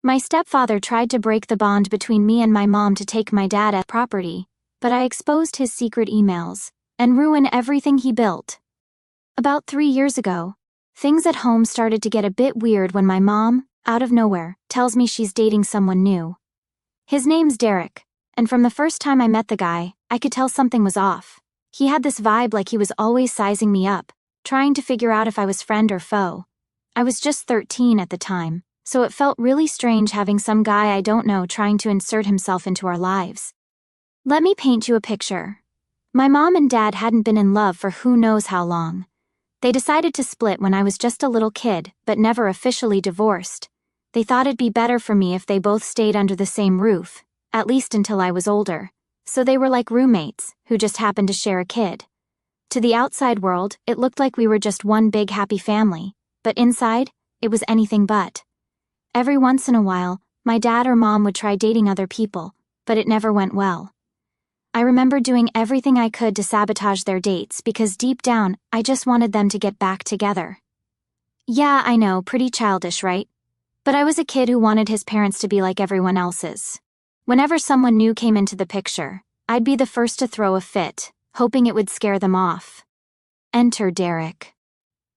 My stepfather tried to break the bond between me and my mom to take my dad's property, but I exposed his secret emails and ruined everything he built. About 3 years ago, things at home started to get a bit weird when my mom, out of nowhere, tells me she's dating someone new. His name's Derek, and from the first time I met the guy, I could tell something was off. He had this vibe like he was always sizing me up, trying to figure out if I was friend or foe. I was just 13 at the time, so it felt really strange having some guy I don't know trying to insert himself into our lives. Let me paint you a picture. My mom and dad hadn't been in love for who knows how long. They decided to split when I was just a little kid, but never officially divorced. They thought it'd be better for me if they both stayed under the same roof, at least until I was older. So they were like roommates, who just happened to share a kid. To the outside world, it looked like we were just one big happy family, but inside, it was anything but. Every once in a while, my dad or mom would try dating other people, but it never went well. I remember doing everything I could to sabotage their dates because deep down, I just wanted them to get back together. Yeah, I know, pretty childish, right? But I was a kid who wanted his parents to be like everyone else's. Whenever someone new came into the picture, I'd be the first to throw a fit, hoping it would scare them off. Enter Derek.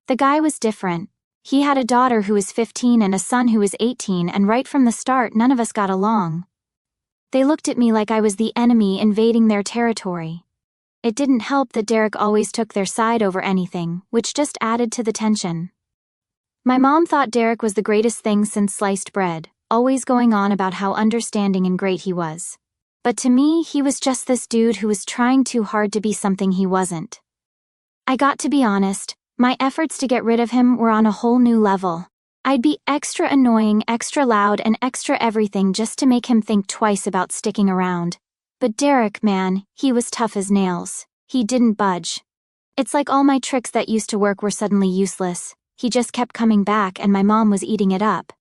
The guy was different. He had a daughter who was 15 and a son who was 18, and right from the start none of us got along. They looked at me like I was the enemy invading their territory. It didn't help that Derek always took their side over anything, which just added to the tension. My mom thought Derek was the greatest thing since sliced bread, always going on about how understanding and great he was. But to me, he was just this dude who was trying too hard to be something he wasn't. I got to be honest, my efforts to get rid of him were on a whole new level. I'd be extra annoying, extra loud, and extra everything just to make him think twice about sticking around. But Derek, man, he was tough as nails. He didn't budge. It's like all my tricks that used to work were suddenly useless. He just kept coming back and my mom was eating it up.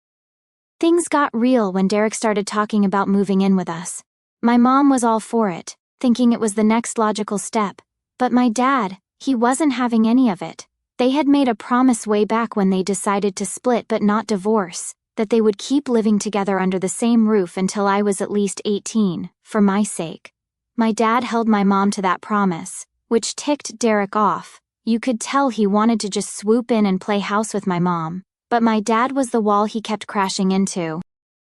Things got real when Derek started talking about moving in with us. My mom was all for it, thinking it was the next logical step. But my dad, he wasn't having any of it. They had made a promise way back when they decided to split but not divorce, that they would keep living together under the same roof until I was at least 18, for my sake. My dad held my mom to that promise, which ticked Derek off. You could tell he wanted to just swoop in and play house with my mom, but my dad was the wall he kept crashing into.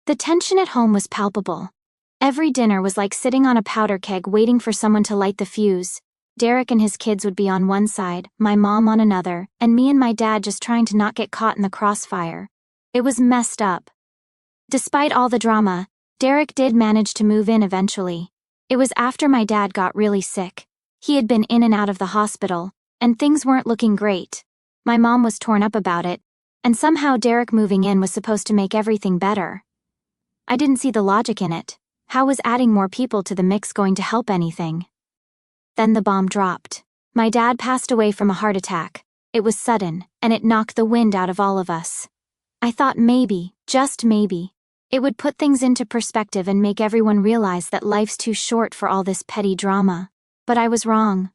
The tension at home was palpable. Every dinner was like sitting on a powder keg waiting for someone to light the fuse. Derek and his kids would be on one side, my mom on another, and me and my dad just trying to not get caught in the crossfire. It was messed up. Despite all the drama, Derek did manage to move in eventually. It was after my dad got really sick. He had been in and out of the hospital, and things weren't looking great. My mom was torn up about it, and somehow Derek moving in was supposed to make everything better. I didn't see the logic in it. How was adding more people to the mix going to help anything? Then the bomb dropped. My dad passed away from a heart attack. It was sudden, and it knocked the wind out of all of us. I thought maybe, just maybe, it would put things into perspective and make everyone realize that life's too short for all this petty drama. But I was wrong.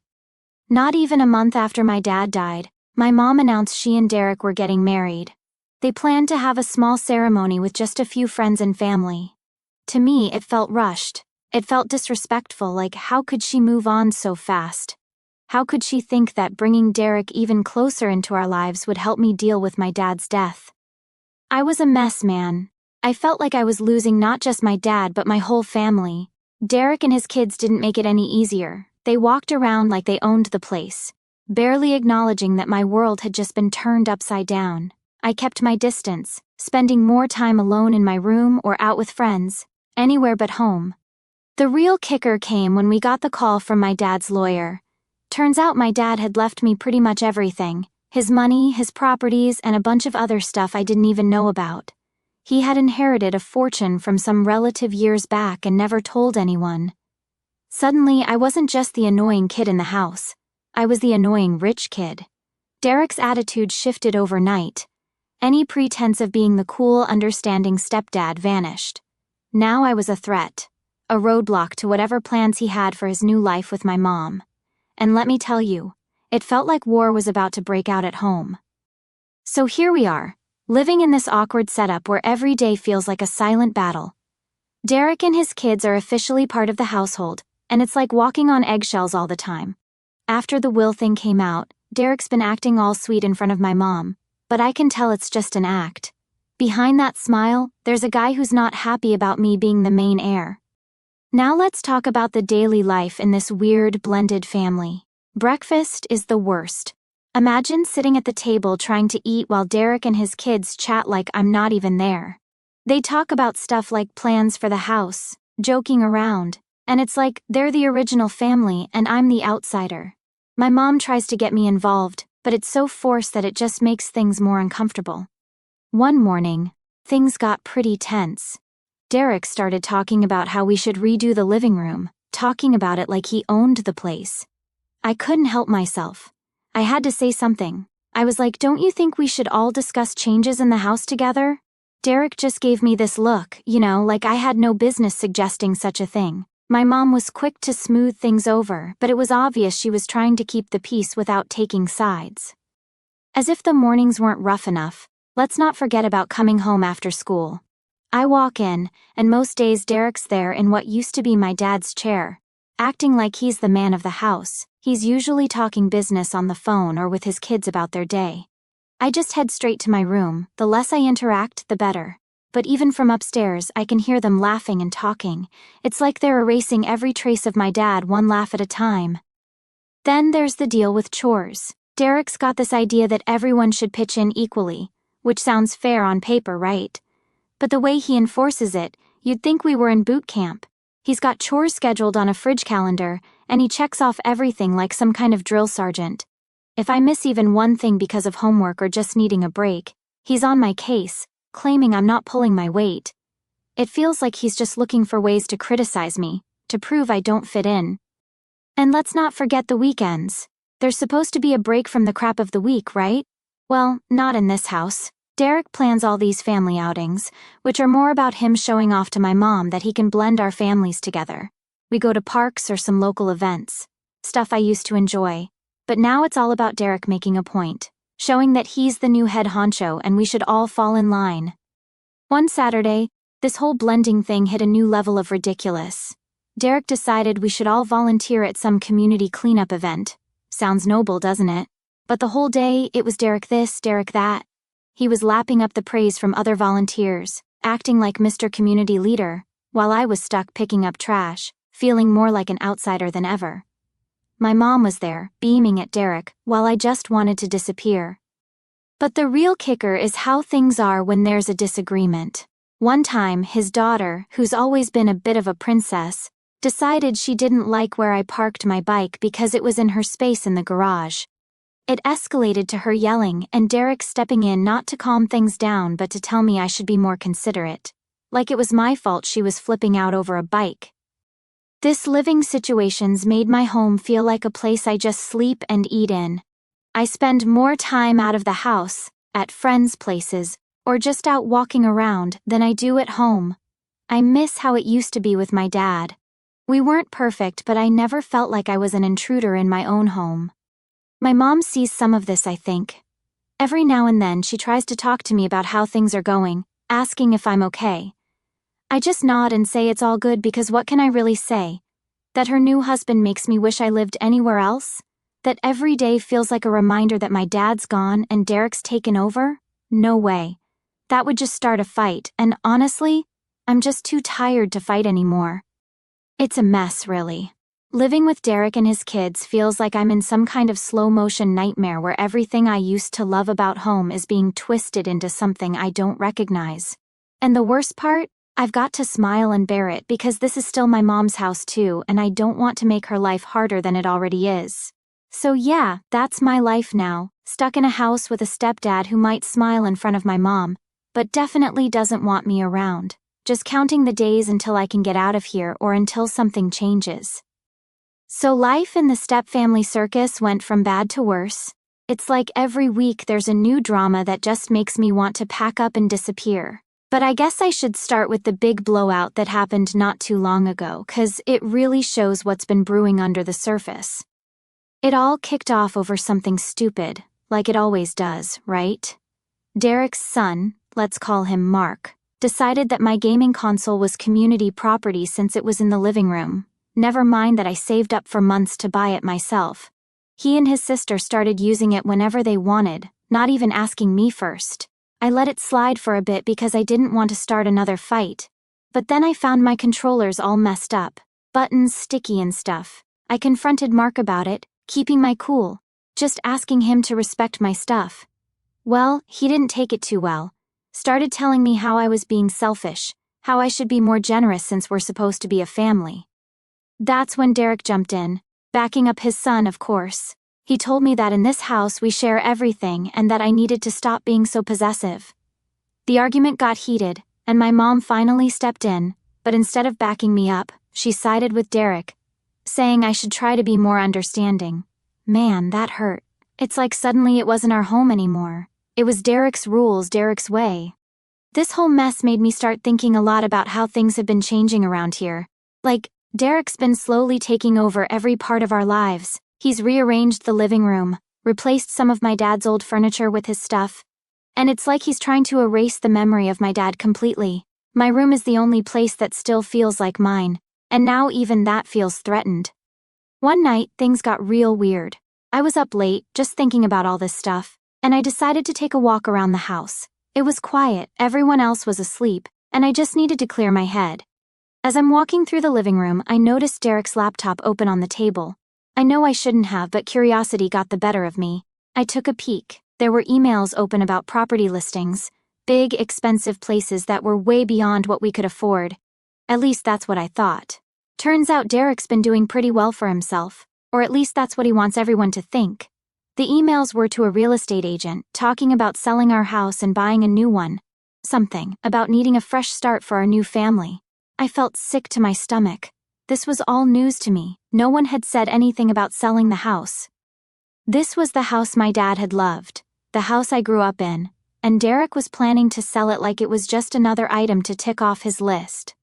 Not even a month after my dad died, my mom announced she and Derek were getting married. They planned to have a small ceremony with just a few friends and family. To me, it felt rushed. It felt disrespectful, like how could she move on so fast? How could she think that bringing Derek even closer into our lives would help me deal with my dad's death? I was a mess, man. I felt like I was losing not just my dad but my whole family. Derek and his kids didn't make it any easier. They walked around like they owned the place, barely acknowledging that my world had just been turned upside down. I kept my distance, spending more time alone in my room or out with friends, anywhere but home. The real kicker came when we got the call from my dad's lawyer. Turns out my dad had left me pretty much everything. His money, his properties, and a bunch of other stuff I didn't even know about. He had inherited a fortune from some relative years back and never told anyone. Suddenly, I wasn't just the annoying kid in the house. I was the annoying rich kid. Derek's attitude shifted overnight. Any pretense of being the cool, understanding stepdad vanished. Now I was a threat. A roadblock to whatever plans he had for his new life with my mom. And let me tell you, it felt like war was about to break out at home. So here we are, living in this awkward setup where every day feels like a silent battle. Derek and his kids are officially part of the household, and it's like walking on eggshells all the time. After the will thing came out, Derek's been acting all sweet in front of my mom, but I can tell it's just an act. Behind that smile, there's a guy who's not happy about me being the main heir. Now let's talk about the daily life in this weird blended family. Breakfast is the worst. Imagine sitting at the table trying to eat while Derek and his kids chat like I'm not even there. They talk about stuff like plans for the house, joking around, and it's like they're the original family and I'm the outsider. My mom tries to get me involved, but it's so forced that it just makes things more uncomfortable. One morning, things got pretty tense. Derek started talking about how we should redo the living room, talking about it like he owned the place. I couldn't help myself. I had to say something. I was like, don't you think we should all discuss changes in the house together? Derek just gave me this look, like I had no business suggesting such a thing. My mom was quick to smooth things over, but it was obvious she was trying to keep the peace without taking sides. As if the mornings weren't rough enough, let's not forget about coming home after school. I walk in, and most days Derek's there in what used to be my dad's chair, acting like he's the man of the house. He's usually talking business on the phone or with his kids about their day. I just head straight to my room. The less I interact, the better. But even from upstairs, I can hear them laughing and talking. It's like they're erasing every trace of my dad one laugh at a time. Then there's the deal with chores. Derek's got this idea that everyone should pitch in equally, which sounds fair on paper, right? But the way he enforces it, you'd think we were in boot camp. He's got chores scheduled on a fridge calendar, and he checks off everything like some kind of drill sergeant. If I miss even one thing because of homework or just needing a break, he's on my case, claiming I'm not pulling my weight. It feels like he's just looking for ways to criticize me, to prove I don't fit in. And let's not forget the weekends. There's supposed to be a break from the crap of the week, right? Well, not in this house. Derek plans all these family outings, which are more about him showing off to my mom that he can blend our families together. We go to parks or some local events. Stuff I used to enjoy. But now it's all about Derek making a point, showing that he's the new head honcho and we should all fall in line. One Saturday, this whole blending thing hit a new level of ridiculous. Derek decided we should all volunteer at some community cleanup event. Sounds noble, doesn't it? But the whole day, it was Derek this, Derek that. He was lapping up the praise from other volunteers, acting like Mr. Community Leader, while I was stuck picking up trash, feeling more like an outsider than ever. My mom was there, beaming at Derek, while I just wanted to disappear. But the real kicker is how things are when there's a disagreement. One time, his daughter, who's always been a bit of a princess, decided she didn't like where I parked my bike because it was in her space in the garage. It escalated to her yelling and Derek stepping in not to calm things down but to tell me I should be more considerate. Like it was my fault she was flipping out over a bike. This living situations made my home feel like a place I just sleep and eat in. I spend more time out of the house, at friends' places, or just out walking around than I do at home. I miss how it used to be with my dad. We weren't perfect, but I never felt like I was an intruder in my own home. My mom sees some of this, I think. Every now and then she tries to talk to me about how things are going, asking if I'm okay. I just nod and say it's all good because what can I really say? That her new husband makes me wish I lived anywhere else? That every day feels like a reminder that my dad's gone and Derek's taken over? No way. That would just start a fight, and honestly, I'm just too tired to fight anymore. It's a mess, really. Living with Derek and his kids feels like I'm in some kind of slow-motion nightmare where everything I used to love about home is being twisted into something I don't recognize. And the worst part? I've got to smile and bear it because this is still my mom's house too, and I don't want to make her life harder than it already is. So yeah, that's my life now, stuck in a house with a stepdad who might smile in front of my mom, but definitely doesn't want me around. Just counting the days until I can get out of here or until something changes. So life in the stepfamily circus went from bad to worse. It's like every week there's a new drama that just makes me want to pack up and disappear. But I guess I should start with the big blowout that happened not too long ago, 'cause it really shows what's been brewing under the surface. It all kicked off over something stupid, like it always does, right? Derek's son, let's call him Mark, decided that my gaming console was community property since it was in the living room. Never mind that I saved up for months to buy it myself. He and his sister started using it whenever they wanted, not even asking me first. I let it slide for a bit because I didn't want to start another fight. But then I found my controllers all messed up, buttons sticky and stuff. I confronted Mark about it, keeping my cool, just asking him to respect my stuff. Well, he didn't take it too well. Started telling me how I was being selfish, how I should be more generous since we're supposed to be a family. That's when Derek jumped in, backing up his son, of course. He told me that in this house we share everything and that I needed to stop being so possessive. The argument got heated, and my mom finally stepped in, but instead of backing me up, she sided with Derek, saying I should try to be more understanding. Man, that hurt. It's like suddenly it wasn't our home anymore. It was Derek's rules, Derek's way. This whole mess made me start thinking a lot about how things have been changing around here. Like, Derek's been slowly taking over every part of our lives. He's rearranged the living room, replaced some of my dad's old furniture with his stuff, and it's like he's trying to erase the memory of my dad completely. My room is the only place that still feels like mine, and now even that feels threatened. One night, things got real weird. I was up late, just thinking about all this stuff, and I decided to take a walk around the house. It was quiet, everyone else was asleep, and I just needed to clear my head. As I'm walking through the living room, I noticed Derek's laptop open on the table. I know I shouldn't have, but curiosity got the better of me. I took a peek. There were emails open about property listings, big, expensive places that were way beyond what we could afford. At least that's what I thought. Turns out Derek's been doing pretty well for himself, or at least that's what he wants everyone to think. The emails were to a real estate agent, talking about selling our house and buying a new one. Something about needing a fresh start for our new family. I felt sick to my stomach. This was all news to me. No one had said anything about selling the house. This was the house my dad had loved, the house I grew up in, and Derek was planning to sell it like it was just another item to tick off his list.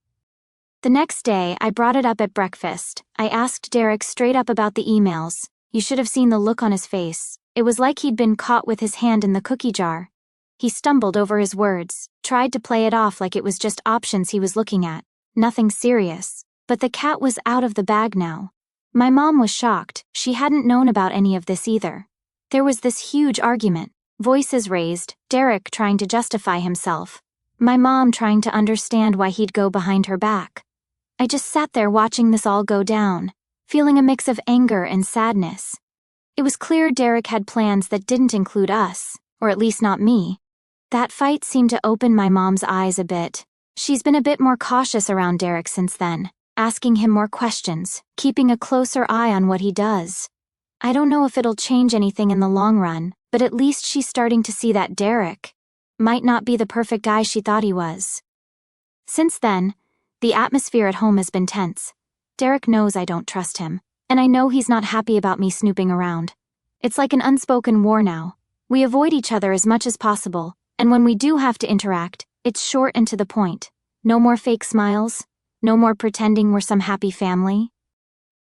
The next day, I brought it up at breakfast. I asked Derek straight up about the emails. You should have seen the look on his face. It was like he'd been caught with his hand in the cookie jar. He stumbled over his words, tried to play it off like it was just options he was looking at. Nothing serious. But the cat was out of the bag now. My mom was shocked. She hadn't known about any of this either. There was this huge argument. Voices raised, Derek trying to justify himself. My mom trying to understand why he'd go behind her back. I just sat there watching this all go down, feeling a mix of anger and sadness. It was clear Derek had plans that didn't include us, or at least not me. That fight seemed to open my mom's eyes a bit. She's been a bit more cautious around Derek since then, asking him more questions, keeping a closer eye on what he does. I don't know if it'll change anything in the long run, but at least she's starting to see that Derek might not be the perfect guy she thought he was. Since then, the atmosphere at home has been tense. Derek knows I don't trust him, and I know he's not happy about me snooping around. It's like an unspoken war now. We avoid each other as much as possible, and when we do have to interact, it's short and to the point. No more fake smiles. No more pretending we're some happy family.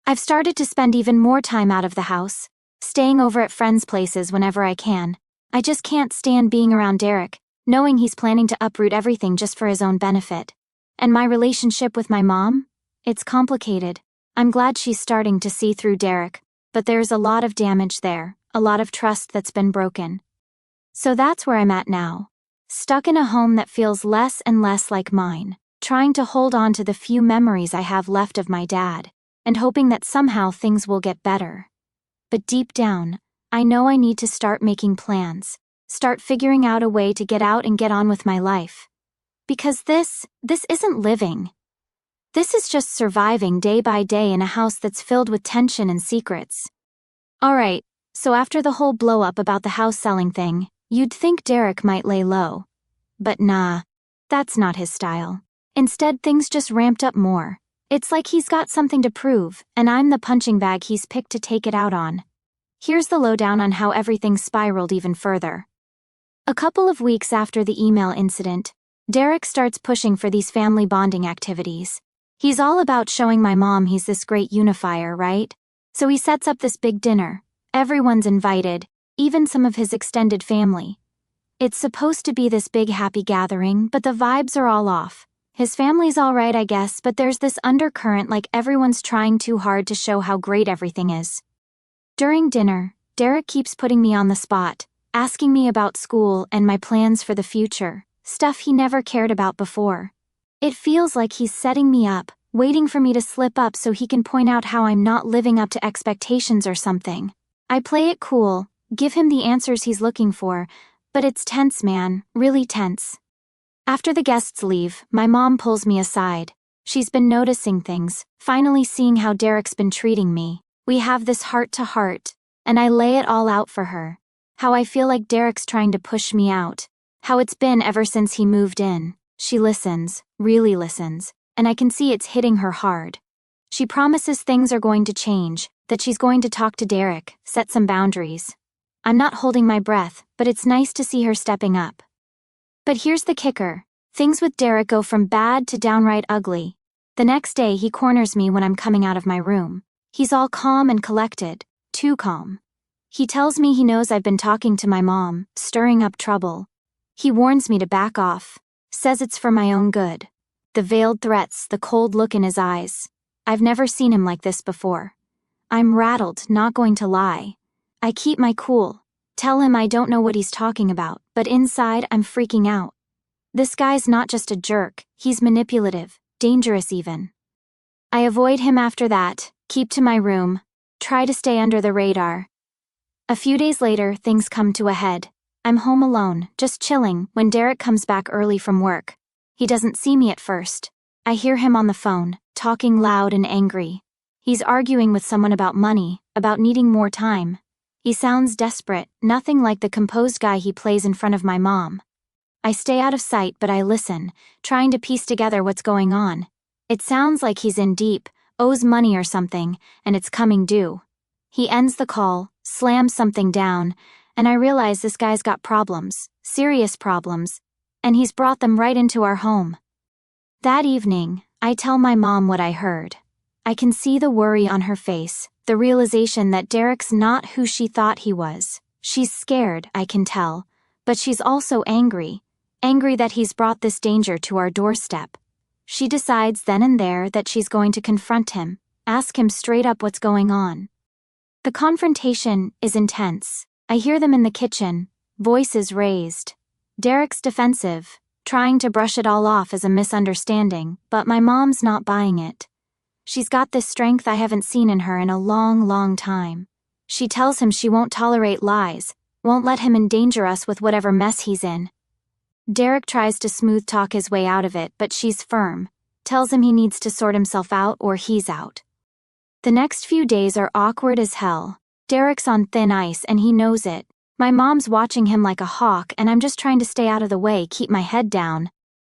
I've started to spend even more time out of the house, staying over at friends' places whenever I can. I just can't stand being around Derek, knowing he's planning to uproot everything just for his own benefit. And my relationship with my mom? It's complicated. I'm glad she's starting to see through Derek, but there's a lot of damage there, a lot of trust that's been broken. So that's where I'm at now. Stuck in a home that feels less and less like mine, trying to hold on to the few memories I have left of my dad, and hoping that somehow things will get better. But deep down, I know I need to start making plans, start figuring out a way to get out and get on with my life. Because this isn't living. This is just surviving day by day in a house that's filled with tension and secrets. Alright, so after the whole blow-up about the house selling thing, you'd think Derek might lay low. But nah, that's not his style. Instead, things just ramped up more. It's like he's got something to prove, and I'm the punching bag he's picked to take it out on. Here's the lowdown on how everything spiraled even further. A couple of weeks after the email incident, Derek starts pushing for these family bonding activities. He's all about showing my mom he's this great unifier, right? So he sets up this big dinner. Everyone's invited, even some of his extended family. It's supposed to be this big happy gathering, but the vibes are all off. His family's alright, I guess, but there's this undercurrent like everyone's trying too hard to show how great everything is. During dinner, Derek keeps putting me on the spot, asking me about school and my plans for the future, stuff he never cared about before. It feels like he's setting me up, waiting for me to slip up so he can point out how I'm not living up to expectations or something. I play it cool, give him the answers he's looking for, but it's tense, man, really tense. After the guests leave, my mom pulls me aside. She's been noticing things, finally seeing how Derek's been treating me. We have this heart-to-heart, and I lay it all out for her. How I feel like Derek's trying to push me out. How it's been ever since he moved in. She listens, really listens, and I can see it's hitting her hard. She promises things are going to change, that she's going to talk to Derek, set some boundaries. I'm not holding my breath, but it's nice to see her stepping up. But here's the kicker. Things with Derek go from bad to downright ugly. The next day he corners me when I'm coming out of my room. He's all calm and collected, too calm. He tells me he knows I've been talking to my mom, stirring up trouble. He warns me to back off, says it's for my own good. The veiled threats, the cold look in his eyes. I've never seen him like this before. I'm rattled, not going to lie. I keep my cool, tell him I don't know what he's talking about, but inside I'm freaking out. This guy's not just a jerk, he's manipulative, dangerous even. I avoid him after that, keep to my room, try to stay under the radar. A few days later, things come to a head. I'm home alone, just chilling, when Derek comes back early from work. He doesn't see me at first. I hear him on the phone, talking loud and angry. He's arguing with someone about money, about needing more time. He sounds desperate, nothing like the composed guy he plays in front of my mom. I stay out of sight, but I listen, trying to piece together what's going on. It sounds like he's in deep, owes money or something, and it's coming due. He ends the call, slams something down, and I realize this guy's got problems, serious problems, and he's brought them right into our home. That evening, I tell my mom what I heard. I can see the worry on her face, the realization that Derek's not who she thought he was. She's scared, I can tell, but she's also angry that he's brought this danger to our doorstep. She decides then and there that she's going to confront him, ask him straight up what's going on. The confrontation is intense. I hear them in the kitchen, voices raised. Derek's defensive, trying to brush it all off as a misunderstanding, but my mom's not buying it. She's got this strength I haven't seen in her in a long, long time. She tells him she won't tolerate lies, won't let him endanger us with whatever mess he's in. Derek tries to smooth talk his way out of it, but she's firm, tells him he needs to sort himself out or he's out. The next few days are awkward as hell. Derek's on thin ice and he knows it. My mom's watching him like a hawk and I'm just trying to stay out of the way, keep my head down.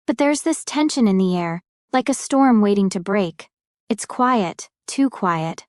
But there's this tension in the air, like a storm waiting to break. It's quiet, too quiet.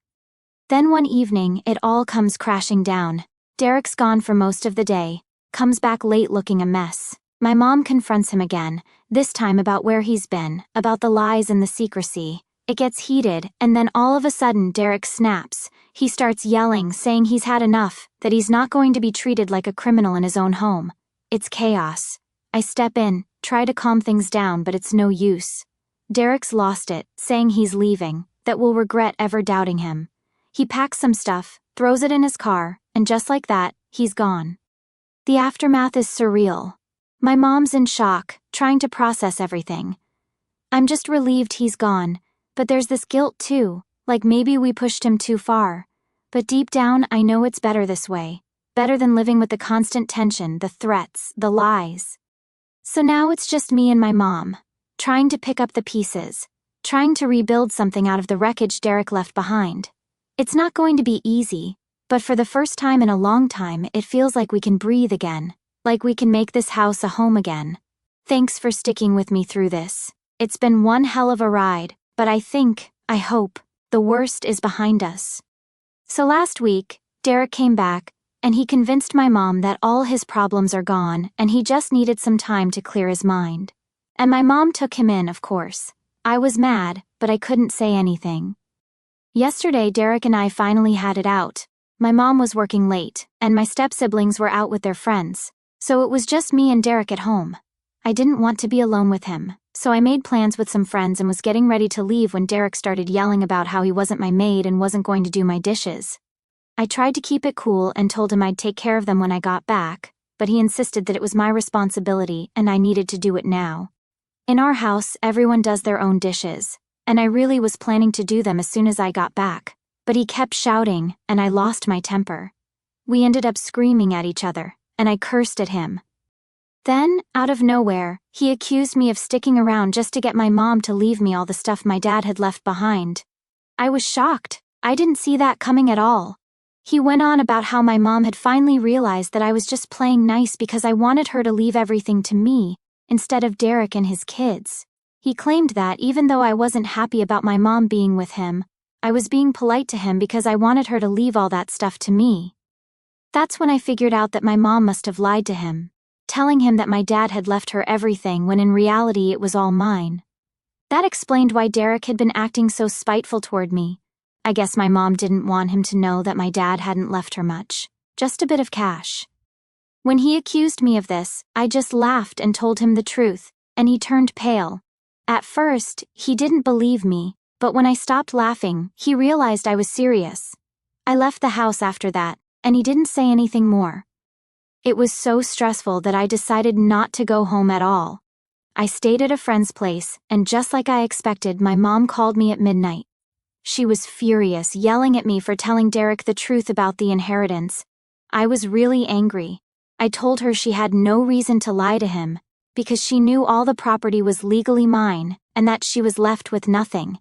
Then one evening, it all comes crashing down. Derek's gone for most of the day, comes back late looking a mess. My mom confronts him again, this time about where he's been, about the lies and the secrecy. It gets heated, and then all of a sudden Derek snaps. He starts yelling, saying he's had enough, that he's not going to be treated like a criminal in his own home. It's chaos. I step in, try to calm things down, but it's no use. Derek's lost it, saying he's leaving, that we'll regret ever doubting him. He packs some stuff, throws it in his car, and just like that, he's gone. The aftermath is surreal. My mom's in shock, trying to process everything. I'm just relieved he's gone. But there's this guilt too, like maybe we pushed him too far. But deep down, I know it's better this way. Better than living with the constant tension, the threats, the lies. So now it's just me and my mom, trying to pick up the pieces, trying to rebuild something out of the wreckage Derek left behind. It's not going to be easy, but for the first time in a long time, it feels like we can breathe again, like we can make this house a home again. Thanks for sticking with me through this. It's been one hell of a ride. But I hope, the worst is behind us. So last week, Derek came back, and he convinced my mom that all his problems are gone and he just needed some time to clear his mind. And my mom took him in, of course. I was mad, but I couldn't say anything. Yesterday, Derek and I finally had it out. My mom was working late, and my step-siblings were out with their friends. So it was just me and Derek at home. I didn't want to be alone with him, so I made plans with some friends and was getting ready to leave when Derek started yelling about how he wasn't my maid and wasn't going to do my dishes. I tried to keep it cool and told him I'd take care of them when I got back, but he insisted that it was my responsibility and I needed to do it now. In our house, everyone does their own dishes, and I really was planning to do them as soon as I got back, but he kept shouting, and I lost my temper. We ended up screaming at each other, and I cursed at him. Then, out of nowhere, he accused me of sticking around just to get my mom to leave me all the stuff my dad had left behind. I was shocked. I didn't see that coming at all. He went on about how my mom had finally realized that I was just playing nice because I wanted her to leave everything to me, instead of Derek and his kids. He claimed that even though I wasn't happy about my mom being with him, I was being polite to him because I wanted her to leave all that stuff to me. That's when I figured out that my mom must have lied to him, telling him that my dad had left her everything when in reality it was all mine. That explained why Derek had been acting so spiteful toward me. I guess my mom didn't want him to know that my dad hadn't left her much, just a bit of cash. When he accused me of this, I just laughed and told him the truth, and he turned pale. At first, he didn't believe me, but when I stopped laughing, he realized I was serious. I left the house after that, and he didn't say anything more. It was so stressful that I decided not to go home at all. I stayed at a friend's place, and just like I expected, my mom called me at midnight. She was furious, yelling at me for telling Derek the truth about the inheritance. I was really angry. I told her she had no reason to lie to him, because she knew all the property was legally mine, and that she was left with nothing.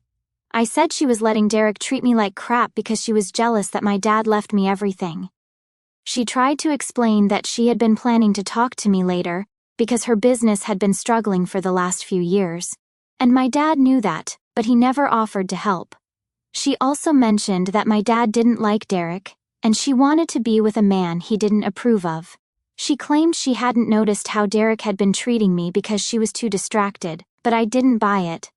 I said she was letting Derek treat me like crap because she was jealous that my dad left me everything. She tried to explain that she had been planning to talk to me later, because her business had been struggling for the last few years. And my dad knew that, but he never offered to help. She also mentioned that my dad didn't like Derek, and she wanted to be with a man he didn't approve of. She claimed she hadn't noticed how Derek had been treating me because she was too distracted, but I didn't buy it.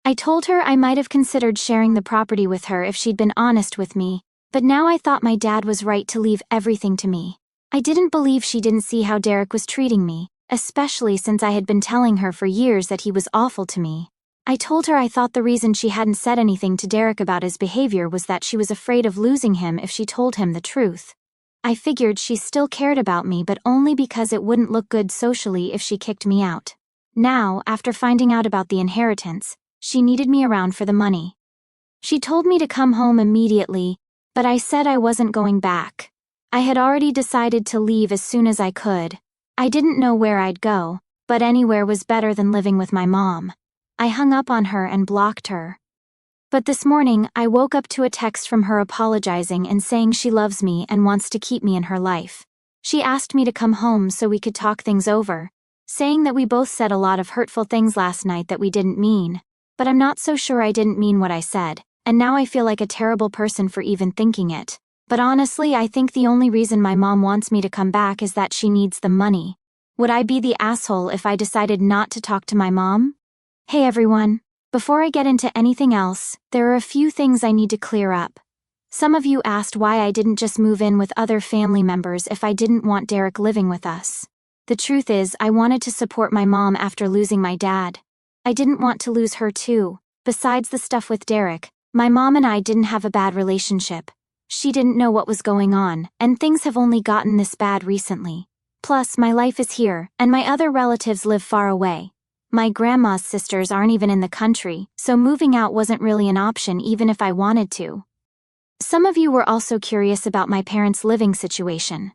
I told her I might have considered sharing the property with her if she'd been honest with me, but now I thought my dad was right to leave everything to me. I didn't believe she didn't see how Derek was treating me, especially since I had been telling her for years that he was awful to me. I told her I thought the reason she hadn't said anything to Derek about his behavior was that she was afraid of losing him if she told him the truth. I figured she still cared about me, but only because it wouldn't look good socially if she kicked me out. Now, after finding out about the inheritance, she needed me around for the money. She told me to come home immediately, but I said I wasn't going back. I had already decided to leave as soon as I could. I didn't know where I'd go, but anywhere was better than living with my mom. I hung up on her and blocked her. But this morning, I woke up to a text from her apologizing and saying she loves me and wants to keep me in her life. She asked me to come home so we could talk things over, saying that we both said a lot of hurtful things last night that we didn't mean. But I'm not so sure I didn't mean what I said, and now I feel like a terrible person for even thinking it. But honestly, I think the only reason my mom wants me to come back is that she needs the money. Would I be the asshole if I decided not to talk to my mom? Hey everyone. Before I get into anything else, there are a few things I need to clear up. Some of you asked why I didn't just move in with other family members if I didn't want Derek living with us. The truth is, I wanted to support my mom after losing my dad. I didn't want to lose her too. Besides the stuff with Derek, my mom and I didn't have a bad relationship. She didn't know what was going on, and things have only gotten this bad recently. Plus, my life is here, and my other relatives live far away. My grandma's sisters aren't even in the country, so moving out wasn't really an option even if I wanted to. Some of you were also curious about my parents' living situation.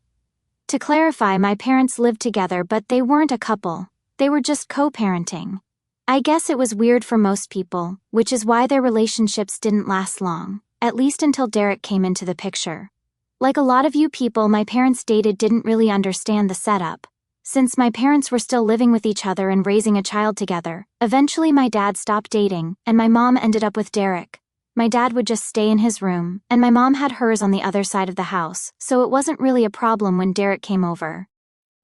To clarify, my parents lived together, but they weren't a couple. They were just co-parenting. I guess it was weird for most people, which is why their relationships didn't last long, at least until Derek came into the picture. Like a lot of you people my parents dated didn't really understand the setup. Since my parents were still living with each other and raising a child together, eventually my dad stopped dating, and my mom ended up with Derek. My dad would just stay in his room, and my mom had hers on the other side of the house, so it wasn't really a problem when Derek came over.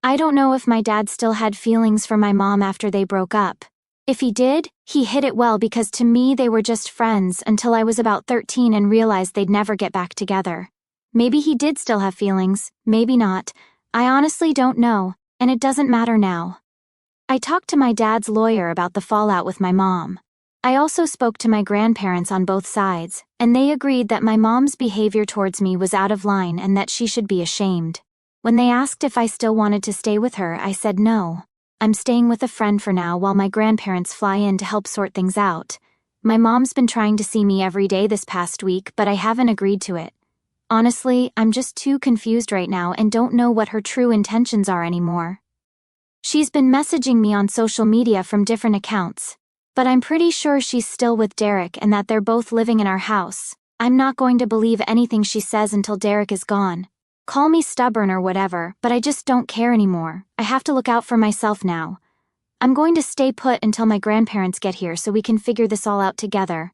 I don't know if my dad still had feelings for my mom after they broke up. If he did, he hid it well because to me they were just friends until I was about 13 and realized they'd never get back together. Maybe he did still have feelings, maybe not. I honestly don't know. and it doesn't matter now. I talked to my dad's lawyer about the fallout with my mom. I also spoke to my grandparents on both sides, and they agreed that my mom's behavior towards me was out of line and that she should be ashamed. When they asked if I still wanted to stay with her, I said no. I'm staying with a friend for now while my grandparents fly in to help sort things out. My mom's been trying to see me every day this past week, but I haven't agreed to it. Honestly, I'm just too confused right now and don't know what her true intentions are anymore. She's been messaging me on social media from different accounts, but I'm pretty sure she's still with Derek and that they're both living in our house. I'm not going to believe anything she says until Derek is gone. Call me stubborn or whatever, but I just don't care anymore. I have to look out for myself now. I'm going to stay put until my grandparents get here so we can figure this all out together.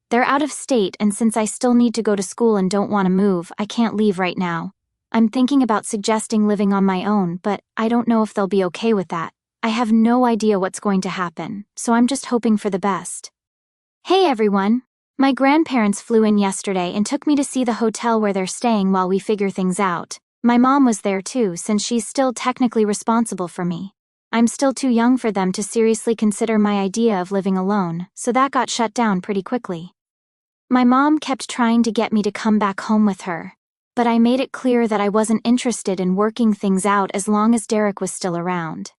They're out of state, and since I still need to go to school and don't want to move, I can't leave right now. I'm thinking about suggesting living on my own, but I don't know if they'll be okay with that. I have no idea what's going to happen, so I'm just hoping for the best. Hey everyone! My grandparents flew in yesterday and took me to see the hotel where they're staying while we figure things out. My mom was there too, since she's still technically responsible for me. I'm still too young for them to seriously consider my idea of living alone, so that got shut down pretty quickly. My mom kept trying to get me to come back home with her, but I made it clear that I wasn't interested in working things out as long as Derek was still around.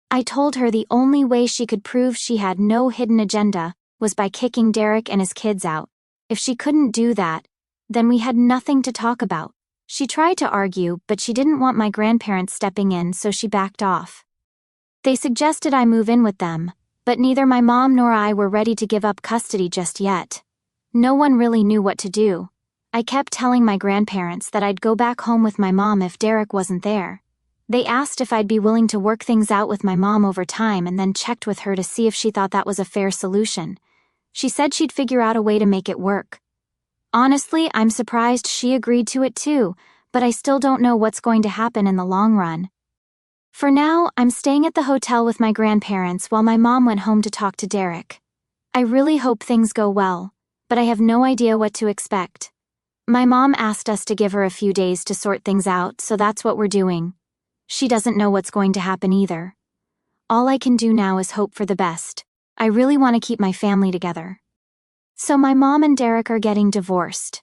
I told her the only way she could prove she had no hidden agenda was by kicking Derek and his kids out. If she couldn't do that, then we had nothing to talk about. She tried to argue, but she didn't want my grandparents stepping in, so she backed off. They suggested I move in with them, but neither my mom nor I were ready to give up custody just yet. No one really knew what to do. I kept telling my grandparents that I'd go back home with my mom if Derek wasn't there. They asked if I'd be willing to work things out with my mom over time and then checked with her to see if she thought that was a fair solution. She said she'd figure out a way to make it work. Honestly, I'm surprised she agreed to it too, but I still don't know what's going to happen in the long run. For now, I'm staying at the hotel with my grandparents while my mom went home to talk to Derek. I really hope things go well, but I have no idea what to expect. My mom asked us to give her a few days to sort things out, so that's what we're doing. She doesn't know what's going to happen either. All I can do now is hope for the best. I really want to keep my family together. So my mom and Derek are getting divorced.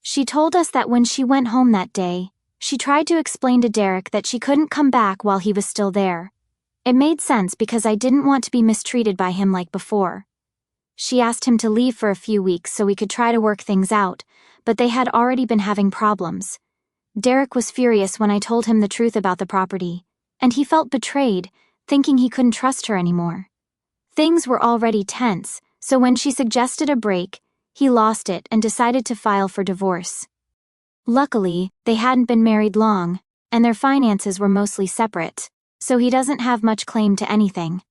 She told us that when she went home that day, she tried to explain to Derek that she couldn't come back while he was still there. It made sense because I didn't want to be mistreated by him like before. She asked him to leave for a few weeks so we could try to work things out, but they had already been having problems. Derek was furious when I told him the truth about the property, and he felt betrayed, thinking he couldn't trust her anymore. Things were already tense, so when she suggested a break, he lost it and decided to file for divorce. Luckily, they hadn't been married long, and their finances were mostly separate, so he doesn't have much claim to anything.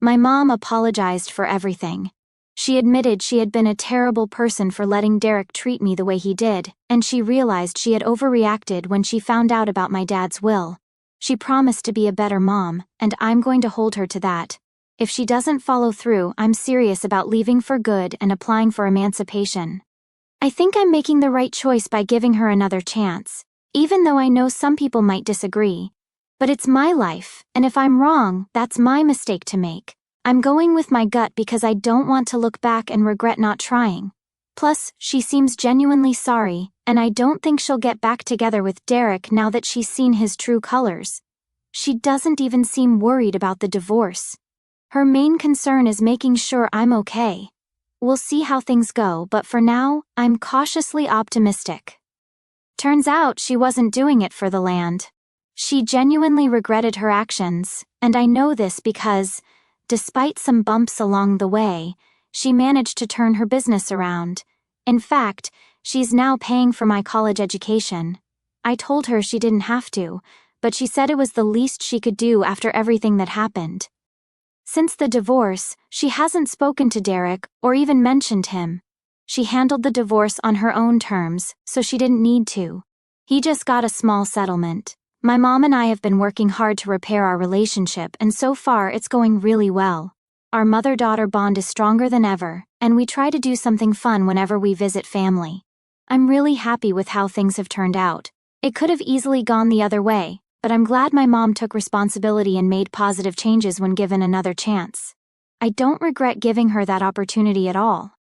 My mom apologized for everything. She admitted she had been a terrible person for letting Derek treat me the way he did, and she realized she had overreacted when she found out about my dad's will. She promised to be a better mom, and I'm going to hold her to that. If she doesn't follow through, I'm serious about leaving for good and applying for emancipation. I think I'm making the right choice by giving her another chance, even though I know some people might disagree. But it's my life, and if I'm wrong, that's my mistake to make. I'm going with my gut because I don't want to look back and regret not trying. Plus, she seems genuinely sorry, and I don't think she'll get back together with Derek now that she's seen his true colors. She doesn't even seem worried about the divorce. Her main concern is making sure I'm okay. We'll see how things go, but for now, I'm cautiously optimistic. Turns out she wasn't doing it for the land. She genuinely regretted her actions, and I know this because, despite some bumps along the way, she managed to turn her business around. In fact, she's now paying for my college education. I told her she didn't have to, but she said it was the least she could do after everything that happened. Since the divorce, she hasn't spoken to Derek or even mentioned him. She handled the divorce on her own terms, so she didn't need to. He just got a small settlement. My mom and I have been working hard to repair our relationship, and so far it's going really well. Our mother-daughter bond is stronger than ever, and we try to do something fun whenever we visit family. I'm really happy with how things have turned out. It could have easily gone the other way, but I'm glad my mom took responsibility and made positive changes when given another chance. I don't regret giving her that opportunity at all.